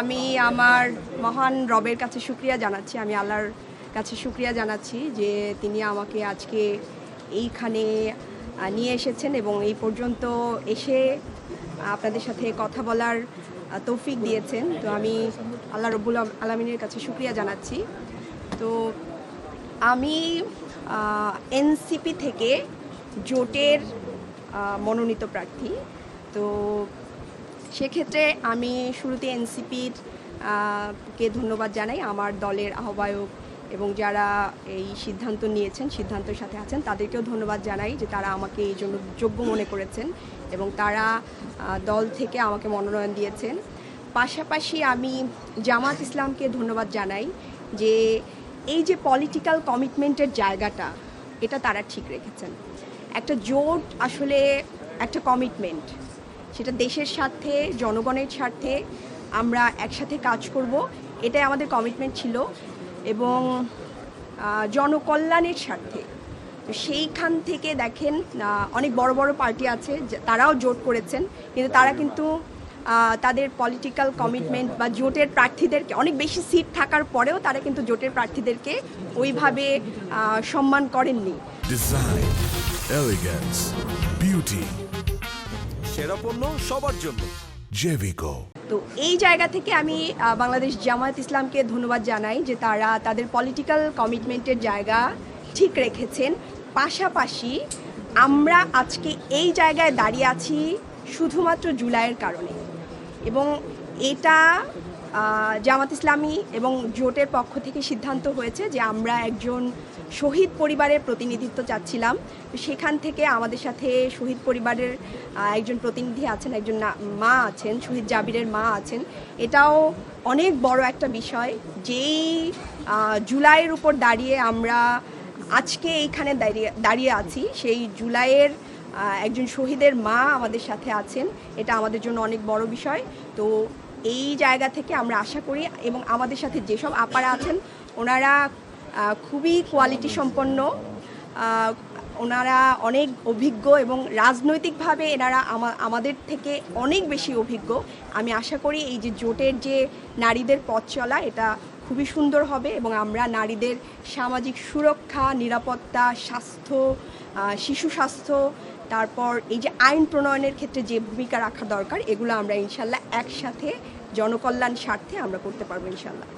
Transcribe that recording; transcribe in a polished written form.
আমি আমার মহান রবের কাছে শুকরিয়া জানাচ্ছি, আমি আল্লাহর কাছে শুকরিয়া জানাচ্ছি যে তিনি আমাকে আজকে এইখানে নিয়ে এসেছেন এবং এই পর্যন্ত এসে আপনাদের সাথে কথা বলার তৌফিক দিয়েছেন। তো আমি আল্লাহ রব্বুল আলামিনের কাছে শুকরিয়া জানাচ্ছি। তো আমি এনসিপি থেকে জোটের মনোনীত প্রার্থী। তো সেক্ষেত্রে আমি শুরুতে এনসিপির কে ধন্যবাদ জানাই, আমার দলের আহ্বায়ক এবং যারা এই সিদ্ধান্ত নিয়েছেন, সিদ্ধান্তের সাথে আছেন, তাদেরকেও ধন্যবাদ জানাই যে তারা আমাকে এই জন্য যোগ্য মনে করেছেন এবং তারা দল থেকে আমাকে মনোনয়ন দিয়েছেন। পাশাপাশি আমি জামাত ইসলামকে ধন্যবাদ জানাই যে এই যে পলিটিক্যাল কমিটমেন্টের জায়গাটা, এটা তারা ঠিক রেখেছেন। একটা জোট আসলে একটা কমিটমেন্ট, সেটা দেশের স্বার্থে, জনগণের স্বার্থে আমরা একসাথে কাজ করব, এটাই আমাদের কমিটমেন্ট ছিল এবং জনকল্যাণের স্বার্থে। তো সেইখান থেকে দেখেন অনেক বড় বড় পার্টি আছে, তারাও জোট করেছেন, কিন্তু তারা কিন্তু তাদের পলিটিক্যাল কমিটমেন্ট বা জোটের প্রার্থীদেরকে, অনেক বেশি সিট থাকার পরেও তারা কিন্তু জোটের প্রার্থীদেরকে ওইভাবে সম্মান করেননি। ডিজাইন, এলিগেন্স, বিউটি, সেরা পণ্য সবার জন্য জেভিকো। তো এই জায়গা থেকে আমি বাংলাদেশ জামায়াত ইসলামকে ধন্যবাদ জানাই যে তারা তাদের পলিটিক্যাল কমিটমেন্টের জায়গা ঠিক রেখেছেন। পাশাপাশি আমরা আজকে এই জায়গায় দাঁড়িয়ে আছি শুধুমাত্র জুলাইয়ের কারণে, এবং এটা জামাত ইসলামী এবং জোটের পক্ষ থেকে সিদ্ধান্ত হয়েছে যে আমরা একজন শহীদ পরিবারের প্রতিনিধিত্ব চাচ্ছিলাম। সেখান থেকে আমাদের সাথে শহীদ পরিবারের একজন প্রতিনিধি আছেন, একজন মা আছেন, শহীদ জাবিরের মা আছেন। এটাও অনেক বড় একটা বিষয়, যেই জুলাইয়ের উপর দাঁড়িয়ে আমরা আজকে এইখানে দাঁড়িয়ে আছি, সেই জুলাইয়ের একজন শহীদের মা আমাদের সাথে আছেন, এটা আমাদের জন্য অনেক বড় বিষয়। তো এই জায়গা থেকে আমরা আশা করি, এবং আমাদের সাথে যেসব আপারা আছেন ওনারা খুবই কোয়ালিটি সম্পন্ন, ওনারা অনেক অভিজ্ঞ এবং রাজনৈতিকভাবে এনারা আমাদের থেকে অনেক বেশি অভিজ্ঞ। আমি আশা করি এই যে জোটের যে নারীদের পথ চলা, এটা খুবই সুন্দর হবে এবং আমরা নারীদের সামাজিক সুরক্ষা, নিরাপত্তা, স্বাস্থ্য, শিশু স্বাস্থ্য, তারপর এই যে আইন প্রণয়নের ক্ষেত্রে যে ভূমিকা রাখা দরকার, এগুলো আমরা ইনশাল্লাহ একসাথে জনকল্যাণ স্বার্থে আমরা করতে পারবো ইনশাল্লাহ।